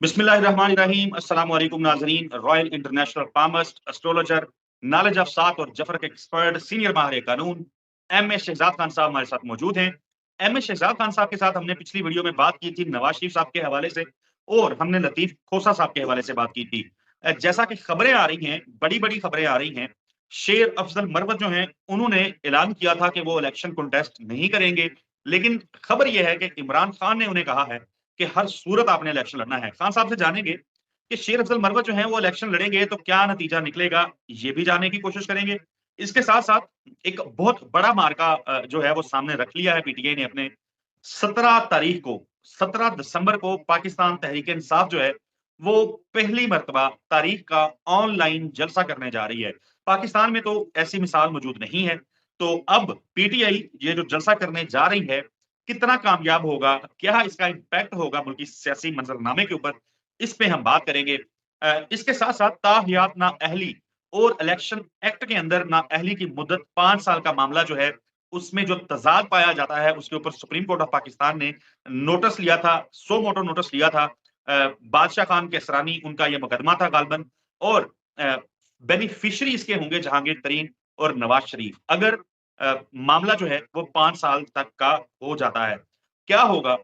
बिस्मिल्लाहिर्रहमानिर्रहीम। अस्सलाम वालेकुम नाजरीन। Royal international palmist astrologer, knowledge of सात और जफर के एक्सपर्ट, सीनियर माहिर कानून एम ए शहजाद खान साहब हमारे साथ मौजूद हैं। एम ए शहजाद खान साहब के साथ हमने पिछली वीडियो में बात की थी नवाज शरीफ साहब के हवाले से, और हमने लतीफ खोसा साहब के हवाले से बात की थी। जैसा कि खबरें आ रही हैं, बड़ी बड़ी खबरें आ रही हैं, शेर अफजल मरवत जो हैं उन्होंने ऐलान किया था कि वो इलेक्शन कंटेस्ट नहीं करेंगे, लेकिन खबर यह है कि इमरान खान ने उन्हें कहा है कि हर सूरत आपने इलेक्शन लड़ना है। खान साहब से जानेंगे कि शेर अफजल मरवत जो है वो इलेक्शन लड़ेंगे तो क्या नतीजा निकलेगा, ये भी जानने की कोशिश करेंगे। इसके साथ साथ एक बहुत बड़ा मार्का जो है वो सामने रख लिया है पीटीआई ने अपने। 17 तारीख को, 17 दिसंबर को पाकिस्तान तहरीक इंसाफ जो है वो पहली मर्तबा तारीख का ऑनलाइन जलसा करने जा रही है। पाकिस्तान में तो ऐसी मिसाल मौजूद नहीं है, तो अब पीटीआई ये जो जलसा करने जा रही है कितना कामयाब होगा, क्या इसका इम्पैक्ट होगा मुल्की सियासी मंजरनामे के ऊपर, इस पे हम बात करेंगे। इसके साथ साथ ताहियात नाअहली और इलेक्शन एक्ट के अंदर नाअहली की मुद्दत 5 साल का मामला जो है उसमें जो तजाद पाया जाता है उसके ऊपर सुप्रीम कोर्ट ऑफ पाकिस्तान ने नोटिस लिया था, सो मोटो नोटिस लिया था। बादशाह खान केसरानी उनका यह मुकदमा था गालबन, और बेनिफिशरी इसके होंगे जहांगीर तरीन और नवाज शरीफ। अगर मामला जो है वो 5 साल तक का हो जाता है, क्या होगा,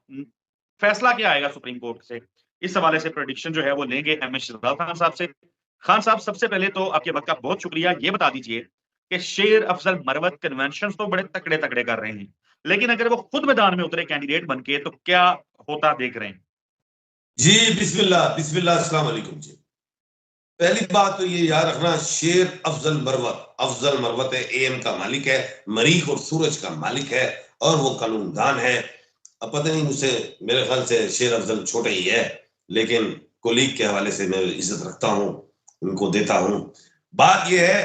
फैसला क्या आएगा सुप्रीम कोर्ट से, इस हवाले से प्रेडिक्शन जो है वो लेंगे एम ए शहजाद खान साहब से। खान साहब, सबसे पहले तो आपके वक्त का बहुत शुक्रिया। ये बता दीजिए कि शेर अफजल मरवत कन्वेंशन तो बड़े तकड़े तकड़े कर रहे हैं, लेकिन अगर वो खुद मैदान में उतरे कैंडिडेट बन के तो क्या होता देख रहे हैं? जी बिस्मिल्लाह बिस्मिल्लाह, अस्सलाम वालेकुम जी। पहली बात तो ये याद रखना, शेर अफजल मरवत है, एएम का मालिक है, मरीख और सूरज का मालिक है, और वो कानूनदान है। अब पता नहीं, मुझसे मेरे ख्याल से शेर अफजल छोटे ही है, लेकिन कोलीग के हवाले से मैं इज्जत रखता हूँ, उनको देता हूँ। बात यह है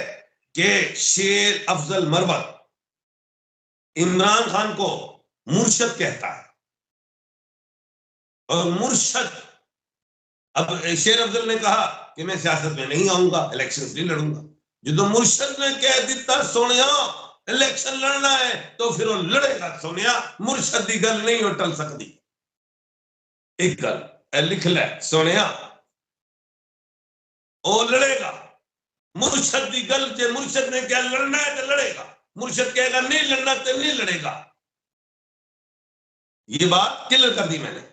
कि शेर अफजल मरवत इमरान खान को मुर्शद कहता है, और मुर्शद, अब शेर अफजल ने कहा कि मैं सियासत में नहीं आऊंगा, इलेक्शन नहीं लड़ूंगा। जो मुर्शद ने कह दिता सोनिया इलेक्शन लड़ना है तो फिर वो लड़ेगा। सोनिया, मुर्शद की गल नहीं हो टल सकती। एक गल लिख ले सोनिया, वो लड़ेगा। मुर्शद की गल, जे मुर्शद ने क्या लड़ना है तो लड़ेगा, मुर्शद कहेगा नहीं लड़ना तो नहीं लड़ेगा। ये बात क्लियर कर दी मैंने।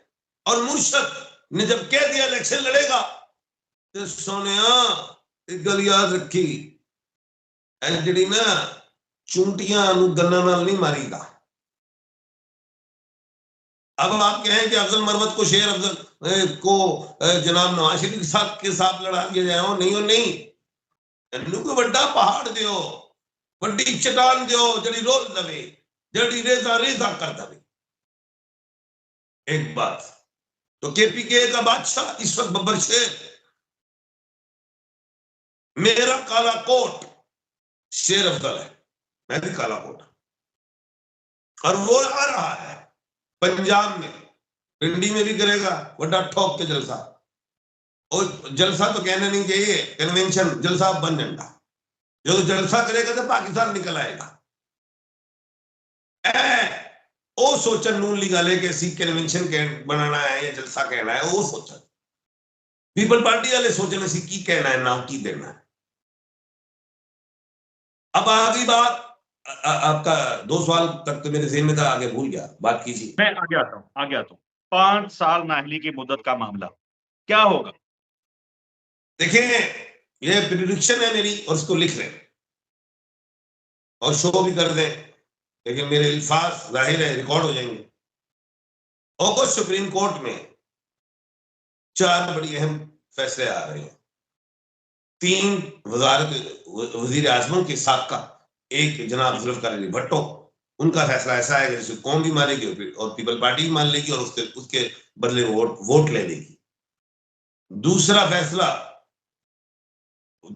और मुर्शद ने जब कह दिया इलेक्शन लड़ेगा, तो सोनिया एक गल याद रखी, जी ना चूंटियां गन्ना नाल नहीं मारीगा। अब आप कहें कि अफजल मरवत को, शेर अफजल को जनाब नवाज शरीफ के साथ लड़ा दिया जाए, हो नहीं, हो नहीं, को बड़ा पहाड़ दियो, बड़ी चट्टान दियो जड़ी रोल दवे, जड़ी रेजा रेजा कर दवे। एक बात तो केपीके का बादशाह इस वक्त बब्बर शेर, मेरा काला कोट शेर अफजल है, मैं भी काला कोट, और वो आ रहा है पंजाब में, पिंडी में भी करेगा बड़ा ठोक के जलसा। और जलसा तो कहना नहीं चाहिए, कन्वेंशन जलसा बन जाएगा। जो जलसा करेगा तो पाकिस्तान निकल आएगा। वो सोचन नून लीग वाले के सी कन्वेंशन बनाना है या जलसा कहना है, वो सोचन पीपल पार्टी वाले सोचने सी की कहना है, नाम की देना है। अब आगे बात, आपका 2 सवाल तक तो मेरे ज़हन में था, आगे भूल गया, बात कीजिए। मैं आगे आता हूँ। 5 साल नाअहली की मुद्दत का मामला क्या होगा? देखिए, ये प्रेडिक्शन है मेरी, और इसको लिख लें और शो भी कर दें, लेकिन मेरे अल्फाज जाहिर है रिकॉर्ड हो जाएंगे। अगस्त सुप्रीम कोर्ट में 4 बड़ी अहम फैसले आ रहे हैं। 3 वजीर आजमों के साथ का, एक जनाब जुल्फिकार अली भट्टो, उनका फैसला ऐसा है कि कौम भी मानेगी और पीपल पार्टी भी मान लेगी, और उसके बदले वोट ले लेगी। दूसरा फैसला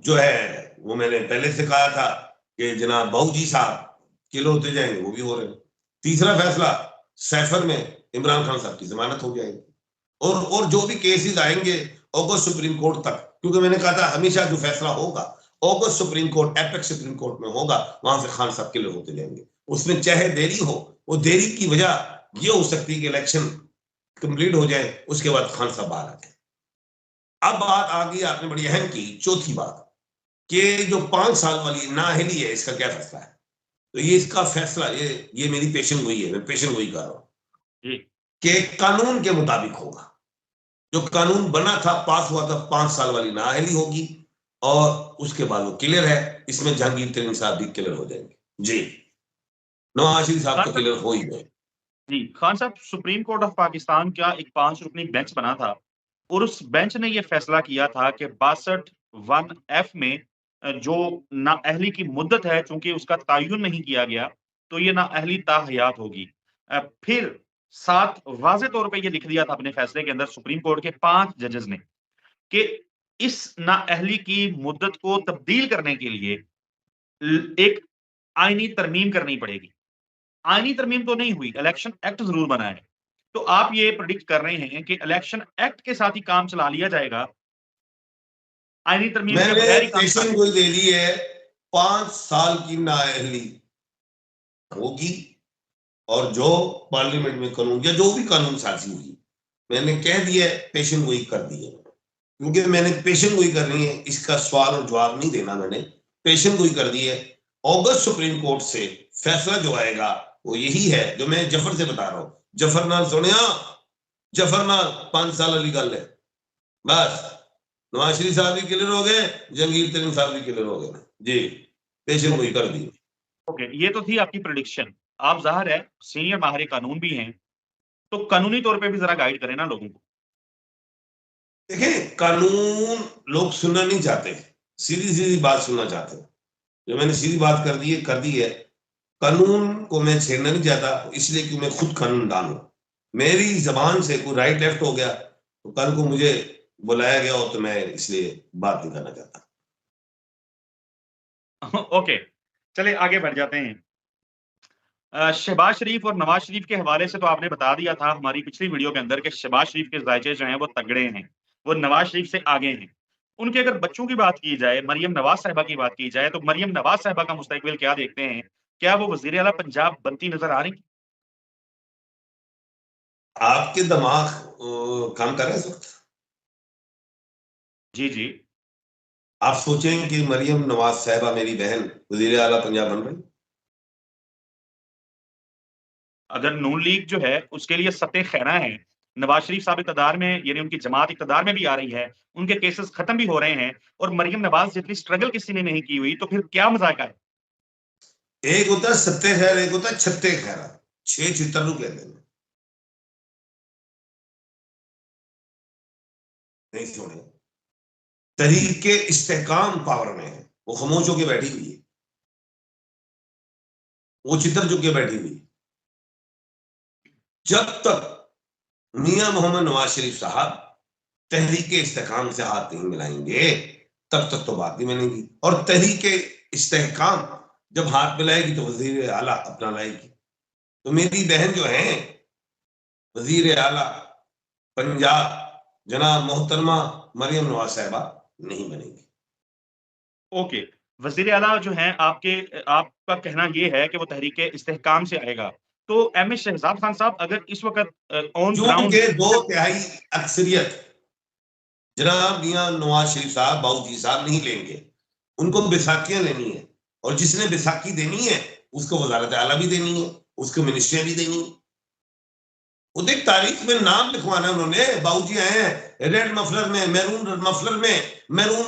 जो है वो मैंने पहले से कहा था कि जनाब बाबूजी साहब किलो होते जाएंगे, वो भी हो रहे हैं। तीसरा फैसला, सैफर में इमरान खान साहब की जमानत हो जाएगी। और जो भी केसेस आएंगे अगस्त सुप्रीम कोर्ट तक, क्योंकि मैंने कहा था हमेशा जो फैसला होगा august supreme court, apex supreme court में होगा, वहां से खान साहब किलो होते जाएंगे। उसमें चाहे देरी हो, वो देरी की वजह ये हो सकती है कि इलेक्शन कंप्लीट हो जाए, उसके बाद खान साहब बाहर आ जाए। اب بات آ گئی آپ نے بڑی اہم کی چوتھی بات کہ جو 5 سال والی نااہلی ہے اس کا کیا فیصلہ ہے. تو یہ اس کا فیصلہ یہ میری پیشن گوئی ہے, میں پیشن گوئی کر رہا ہوں کہ قانون کے مطابق ہوگا. جو قانون بنا تھا پاس ہوا تھا 5 سال والی نااہلی ہوگی اور اس کے بعد وہ کلیئر ہے. اس میں جہانگیر ترین صاحب بھی کلیئر ہو جائیں گے. جی نواز شریف صاحب تو کلیئر ہو ہی گئے. جی خان صاحب, سپریم کورٹ آف پاکستان کا ایک 5 رکنی بینچ بنا تھا اور اس بینچ نے یہ فیصلہ کیا تھا کہ 62(1)F میں جو نااہلی کی مدت ہے چونکہ اس کا تعین نہیں کیا گیا تو یہ نااہلی تاحیات ہوگی. پھر 7 واضح طور پہ یہ لکھ دیا تھا اپنے فیصلے کے اندر سپریم کورٹ کے 5 ججز نے کہ اس نااہلی کی مدت کو تبدیل کرنے کے لیے ایک آئینی ترمیم کرنی پڑے گی. آئینی ترمیم تو نہیں ہوئی, الیکشن ایکٹ ضرور بنا ہے. تو آپ یہ پریڈکٹ کر رہے ہیں کہ الیکشن ایکٹ کے ساتھ ہی کام چلا لیا جائے گا, آئینی ترمیم میں کے نے بغیر ہی کام پیشن گوئی دے دی ہے 5 سال کی نااہلی ہوگی اور جو پارلیمنٹ میں قانون یا جو بھی قانون سازی ہوئی میں نے کہہ دیا پیشن گوئی کر دی ہے. کیونکہ میں نے پیشن گوئی کرنی ہے, اس کا سوال اور جواب نہیں دینا, میں نے پیشن گوئی کر دی ہے. اگست سپریم کورٹ سے فیصلہ جو آئے گا وہ یہی ہے جو میں جفر سے بتا رہا ہوں. جفر نال سنیا, جفر نال 5 سال والی گل ہے. بس نواز شریف صاحب بھی کلیئر ہو گئے, جہانگیر ترین صاحب بھی کلیئر ہو گئے. جی پیشن گوئی کر دی. اوکے, یہ تو تھی آپ کی پریڈکشن. آپ ظاہر ہے سینئر ماہر قانون بھی ہیں تو قانونی طور پہ بھی ذرا گائیڈ کریں نا لوگوں کو. دیکھیں قانون لوگ سننا نہیں چاہتے, سیدھی بات سننا چاہتے ہیں. جو میں نے سیدھی بات کر دی ہے. قانون کو میں چھیڑنا نہیں چاہتا اس لیے کہ میں خود قانون دان ہوں. میری زبان سے کوئی رائٹ لیفٹ ہو گیا تو کل کو مجھے بلایا گیا ہو تو میں اس لیے بات نہیں کرنا چاہتا. اوکے چلے آگے بڑھ جاتے ہیں. شہباز شریف اور نواز شریف کے حوالے سے تو آپ نے بتا دیا تھا ہماری پچھلی ویڈیو کے اندر کہ شہباز شریف کے ذائچے جو ہیں وہ تگڑے ہیں, وہ نواز شریف سے آگے ہیں. ان کے اگر بچوں کی بات کی جائے, مریم نواز صاحبہ کی بات کی جائے تو مریم نواز صاحبہ کا مستقبل کیا دیکھتے ہیں؟ کیا وہ وزیر اعلیٰ پنجاب بنتی نظر آ رہی؟ آپ کے دماغ کام کر رہے ہیں اس وقت؟ جی جی. آپ سوچیں کہ مریم نواز صاحبہ میری بہن وزیر اعلیٰ پنجاب بن رہی؟ اگر نون لیگ جو ہے اس کے لیے سطح خیرہ ہیں, نواز شریف صاحب اقتدار میں یعنی ان کی جماعت اقتدار میں بھی آ رہی ہے, ان کے کیسز ختم بھی ہو رہے ہیں اور مریم نواز جتنی سٹرگل کسی نے نہیں کی ہوئی تو پھر کیا مذاق ہے؟ ایک ہوتا ہے ستے خیر, ایک ہوتا ہے چھتے خیرہ. 6 چھتر رو کہتے ہیں. نہیں سونے تحریک استحکام پاور میں ہے, وہ خاموش ہو کے بیٹھی ہوئی ہے, وہ چتر چکے بیٹھی ہوئی. جب تک میاں محمد نواز شریف صاحب تحریک استحکام سے ہاتھ نہیں ملائیں گے تب تک تو بات نہیں بنے گی. اور تحریک استحکام جب ہاتھ ملائے گی تو وزیر اعلیٰ اپنا لائے گی. تو میری بہن جو ہیں وزیر اعلیٰ پنجاب جناب محترمہ مریم نواز صاحبہ نہیں بنے گی. اوکے, وزیر اعلیٰ جو ہیں آپ کا کہنا یہ ہے کہ وہ تحریک استحکام سے آئے گا, تو ایم اے شہزاد خان صاحب اگر اس وقت آن گراؤنڈ 2/3 اکثریت جناب میاں نواز شریف صاحب باؤ جی صاحب نہیں لیں گے, ان کو بیساکھیاں لینی ہے اور جس نے بیساکھی دینی ہے اس کو وزارت اعلیٰ بھی دینی ہے, اس کو منسٹریاں بھی دینی ہے. وہ دیکھ تاریخ میں نام لکھوانا انہوں نے, باؤ جی آئے ہیں ریڈ مفلر میں, میرون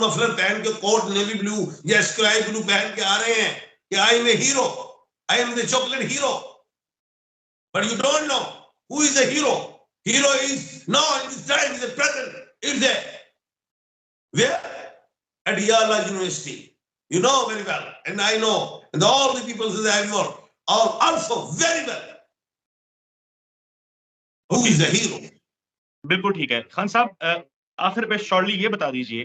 مفلر پہن کے کوٹ نیوی بلو یا اسکائی بلو پہن کے آ رہے ہیں کہ I am a hero, I am the chocolate hero. But you don't know who is the hero. Hero is now in this time, in the present. It's there. Where? At Yala University. You know very well, and I know, and all the people who have worked are also very well. Who is the hero? بالکل ٹھیک ہے. خان صاحب آخر پہ shortly یہ بتا دیجئے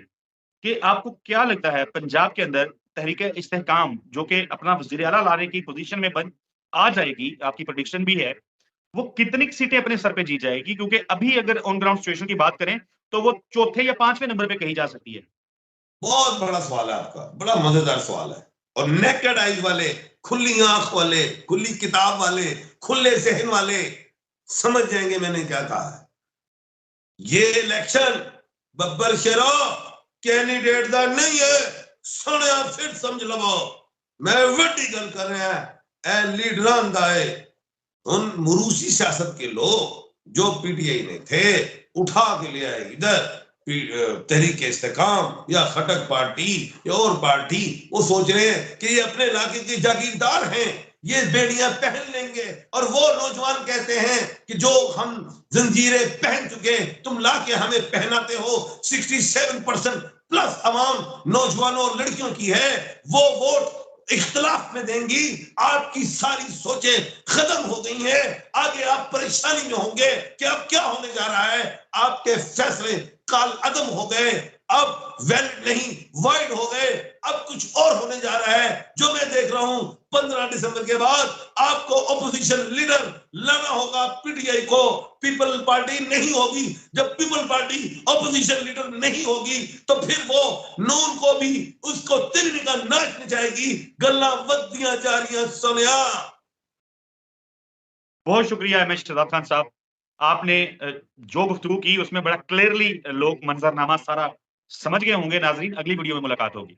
کہ آپ کو کیا لگتا ہے پنجاب کے اندر تحریک استحکام جو کہ اپنا وزیر اعلیٰ لانے کی پوزیشن میں آ جائے گی, آپ کی پریڈکشن بھی ہے, وہ کتنی سیٹیں اپنے سر پہ جیت جائے گی؟ کیونکہ ابھی اگر آن گراؤنڈ سچویشن کی بات کریں تو وہ 4تھے یا 5ویں نمبر پہ کہیں جا سکتی ہے. بہت بڑا سوال ہے آپ کا, بڑا مزیدار سوال ہے, اور نیکڈ آئیز والے, کھلی آنکھ والے, کھلی کتاب والے, کھلے ذہن والے سمجھ جائیں گے میں نے کیا کہا ہے. یہ الیکشن ਬੱਬਰ ਸ਼ੇਰੋ ਕੈਂਡੀਡੇਟ ਦਾ ਨਹੀਂ ਹੈ, ਸੁਣਿਆ ਫਿਰ ਸਮਝ ਲਵੋ, ਮੈਂ ਵੱਡੀ ਗੱਲ ਕਰ ਰਿਹਾ, ਇਹ ਲੀਡਰਾਂ ਦਾ है। उन मुरूसी सियासत के लोग जो पीटीआई में थे उठा के ले आए इधर तहरीक इस्तेकाम या खटक पार्टी या और पार्टी, वो सोच रहे हैं कि ये अपने इलाके के जागीरदार हैं, ये बेड़ियां पहन लेंगे, और वो नौजवान कहते हैं कि जो हम जंजीरें पहन चुके तुम लाके हमें पहनाते हो। 67% प्लस अवाम नौजवानों और लड़कियों की है, वो वोट इख्तलाफ में देंगी। आपकी सारी सोचें खत्म हो गई हैं, आगे आप परेशानी में होंगे कि अब क्या होने जा रहा है। आपके फैसले काल अदम हो गए, अब वैलिड नहीं वाइड हो गए, अब कुछ और होने जा रहा है। जो मैं देख रहा हूं 15 दिसंबर के बाद आपको ऑपोजिशन लीडर लाना होगा पीटीआई को, पीपल पार्टी नहीं होगी। जब पीपल पार्टी ऑपोजिशन लीडर नहीं होगी तो फिर वो नून को भी उसको तिरनी का नाच नचाएगी। गल्ला वद्दियां जारियां सुनिया। बहुत शुक्रिया एमएच शहजाद खान साहब, आपने जो गुफ्तगू की उसमें बड़ा क्लियरली लोग मंजरनामा सारा समझ गए होंगे। नाजरीन, अगली वीडियो में मुलाकात होगी।